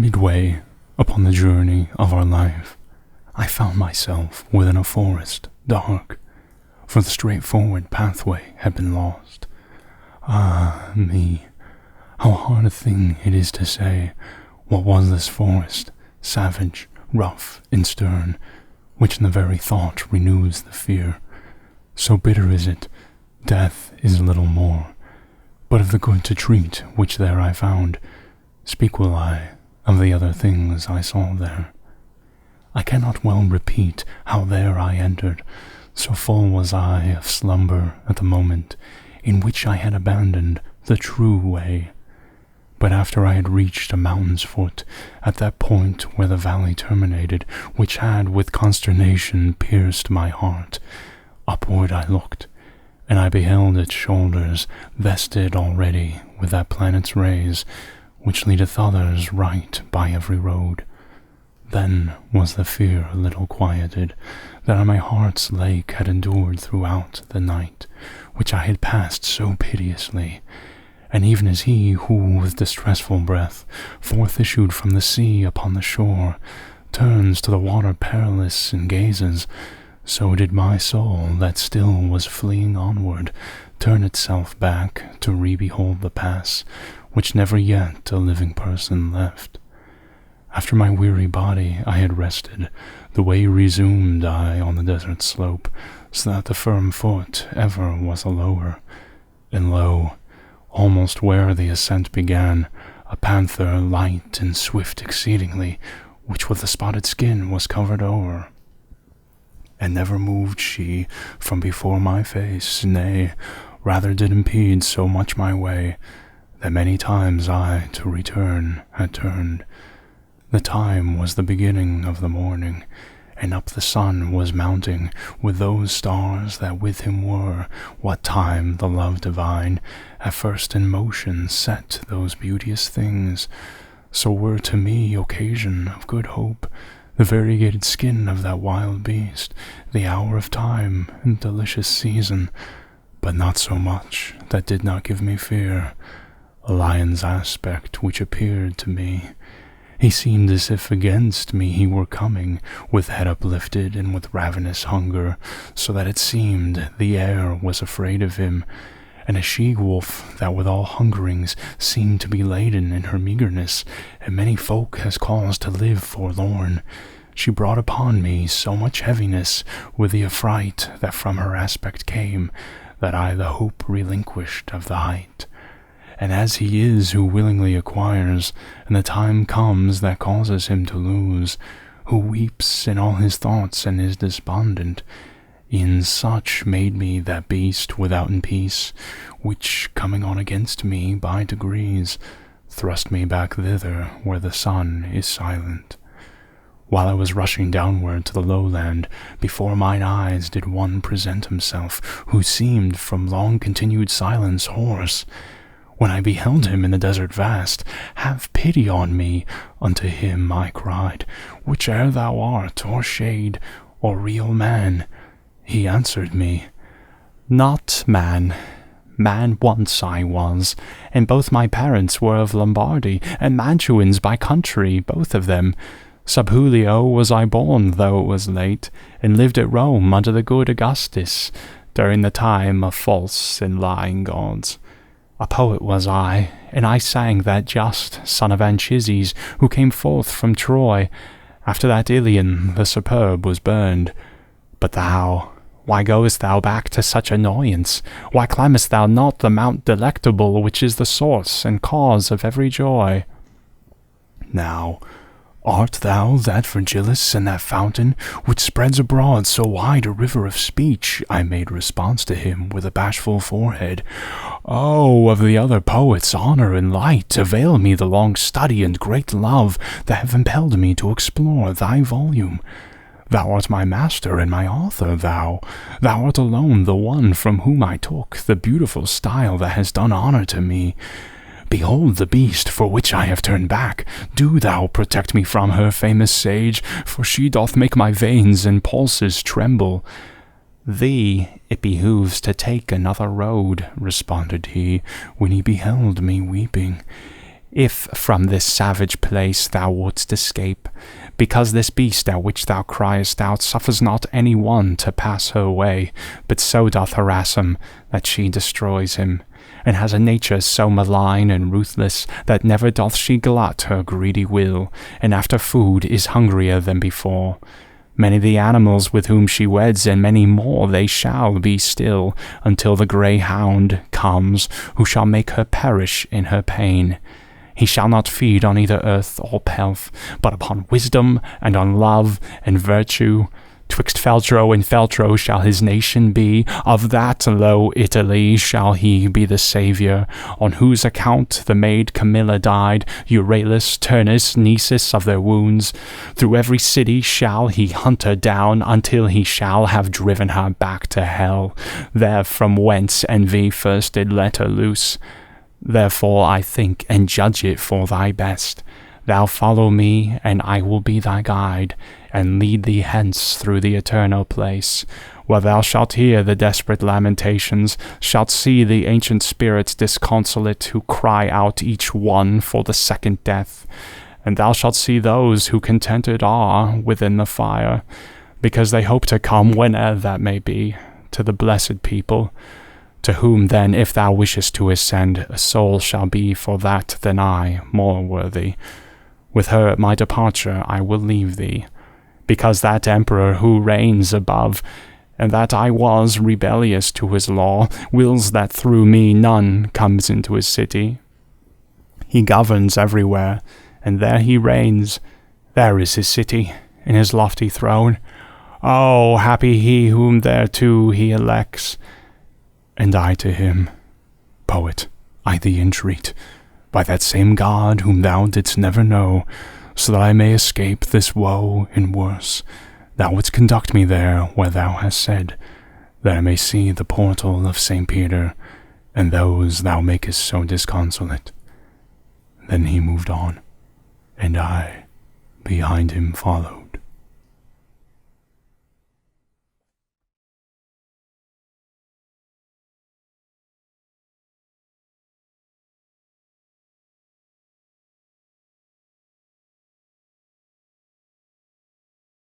Midway upon the journey of our life, I found myself within a forest, dark, for the straightforward pathway had been lost. Ah, me, how hard a thing it is to say, what was this forest, savage, rough, and stern, which in the very thought renews the fear. So bitter is it, death is little more, but of the good to treat which there I found, speak will I of the other things I saw there. I cannot well repeat how there I entered, so full was I of slumber at the moment in which I had abandoned the true way. But after I had reached a mountain's foot, at that point where the valley terminated, which had with consternation pierced my heart, upward I looked, and I beheld its shoulders vested already with that planet's rays, which leadeth others right by every road. Then was the fear a little quieted, that on my heart's lake had endured throughout the night, which I had passed so piteously, and even as he who with distressful breath forth issued from the sea upon the shore turns to the water perilous and gazes, so did my soul that still was fleeing onward turn itself back to re-behold the pass which never yet a living person left. After my weary body I had rested, the way resumed I on the desert slope, so that the firm foot ever was a lower. And lo, almost where the ascent began, a panther light and swift exceedingly, which with a spotted skin was covered o'er. And never moved she from before my face, nay, rather did impede so much my way, that many times I to return had turned. The time was the beginning of the morning, and up the sun was mounting with those stars that with him were, what time the love divine at first in motion set those beauteous things. So were to me occasion of good hope, the variegated skin of that wild beast, the hour of time and delicious season, but not so much that did not give me fear. A lion's aspect which appeared to me. He seemed as if against me he were coming, with head uplifted and with ravenous hunger, so that it seemed the air was afraid of him, and a she-wolf that with all hungerings seemed to be laden in her meagerness, and many folk has cause to live forlorn. She brought upon me so much heaviness with the affright that from her aspect came, that I the hope relinquished of the height. And as he is who willingly acquires, and the time comes that causes him to lose, who weeps in all his thoughts and is despondent, in such made me that beast withouten peace, which, coming on against me by degrees, thrust me back thither where the sun is silent. While I was rushing downward to the lowland, before mine eyes did one present himself, who seemed from long-continued silence hoarse. When I beheld him in the desert vast, have pity on me, unto him I cried, whiche'er thou art, or shade, or real man. He answered me, Not man. Man once I was, and both my parents were of Lombardy, and Mantuans by country, both of them. Sub Julio was I born, though it was late, and lived at Rome under the good Augustus, during the time of false and lying gods. A poet was I, and I sang that just son of Anchises, who came forth from Troy, after that Ilion the superb was burned. But thou, why goest thou back to such annoyance? Why climbest thou not the mount delectable, which is the source and cause of every joy? Now, art thou that Virgilius and that fountain, which spreads abroad so wide a river of speech? I made response to him with a bashful forehead. Oh, of the other poets, honour and light, avail me the long study and great love that have impelled me to explore thy volume. Thou art my master and my author, thou art alone the one from whom I took the beautiful style that has done honour to me. Behold the beast for which I have turned back. Do thou protect me from her, famous sage, for she doth make my veins and pulses tremble. Thee it behooves to take another road, responded he, when he beheld me weeping. if from this savage place thou wouldst escape, because this beast at which thou criest out suffers not any one to pass her way, but so doth harass him that she destroys him, and has a nature so malign and ruthless that never doth she glut her greedy will, and after food is hungrier than before. Many the animals with whom she weds, and many more they shall be still, until the grey hound comes, who shall make her perish in her pain. He shall not feed on either earth or pelf, but upon wisdom and on love and virtue. Twixt Feltro and Feltro shall his nation be, of that low Italy shall he be the saviour, on whose account the maid Camilla died, Euryalus, Turnus, Nisus of their wounds. Through every city shall he hunt her down, until he shall have driven her back to hell, there from whence envy first did let her loose. Therefore I think and judge it for thy best. Thou follow me, and I will be thy guide, and lead thee hence through the eternal place, where thou shalt hear the desperate lamentations, shalt see the ancient spirits disconsolate, who cry out each one for the second death. And thou shalt see those who contented are within the fire, because they hope to come whene'er that may be, to the blessed people. To whom then, if thou wishest to ascend, a soul shall be for that than I more worthy. With her at my departure I will leave thee, because that emperor who reigns above, and that I was rebellious to his law, wills that through me none comes into his city. He governs everywhere, and there he reigns. There is his city, in his lofty throne. Oh, happy he whom thereto he elects. And I to him, Poet, I thee entreat, by that same God whom thou didst never know, so that I may escape this woe and worse, thou wouldst conduct me there where thou hast said, that I may see the portal of St. Peter, and those thou makest so disconsolate. Then he moved on, and I behind him followed.